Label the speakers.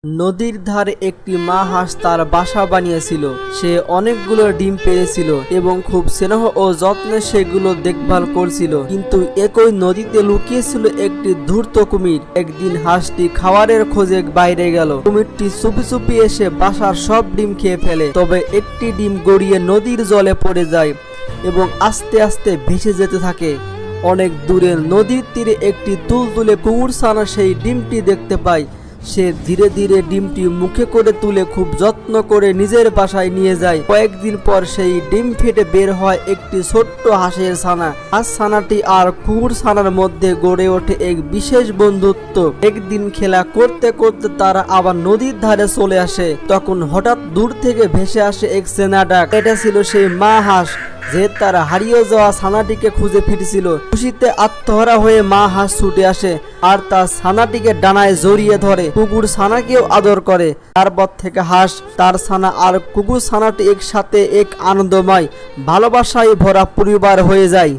Speaker 1: নদীর ধারে একটি মা হাঁস তার বাসা বানিয়েছিল। সে অনেকগুলো ডিম পেড়েছিল এবং খুব স্নেহ ও যত্নে সেগুলো দেখভাল করছিল। কিন্তু একই নদীতে লুকিয়েছিল একটি ধূর্ত কুমির। একদিন হাঁসটি খাবারের খোঁজে বাইরে গেল। কুমিরটি চুপি চুপি এসে বাসার সব ডিম খেয়ে ফেলে। তবে একটি ডিম গড়িয়ে নদীর জলে পড়ে যায় এবং আস্তে আস্তে ভেসে যেতে থাকে। অনেক দূরে নদীর তীরে একটি তুলতুলে কুকুরছানা সেই ডিমটি দেখতে পায়। সে ধীরে ধীরে ডিমটি মুখে করে তুলে খুব যত্ন করে নিজের বাসায় নিয়ে যায়। কয়েকদিন পর সেই ডিম ফেটে বের হয় একটি ছোট্ট হাঁসের ছানা। হাঁস ছানাটি আর কুকুর ছানার মধ্যে গড়ে ওঠে এক বিশেষ বন্ধুত্ব। একদিন খেলা করতে করতে তারা আবার নদীর ধারে চলে আসে। তখন হঠাৎ দূর থেকে ভেসে আসে এক চেনা ডাক। এটা ছিল সেই মা হাঁস যে তার হারিয়ে যাওয়া ছানাটিকে খুঁজে ফিরেছিল। খুশিতে আত্মহারা হয়ে মা হাঁস ছুটে আসে আর তার ছানাটিকে ডানায় জড়িয়ে ধরে। কুকুর ছানাকেও আদর করে। তারপর থেকে হাঁস, তার ছানা আর কুকুর ছানাটি একসাথে এক আনন্দময় ভালোবাসায় ভরা পরিবার হয়ে যায়।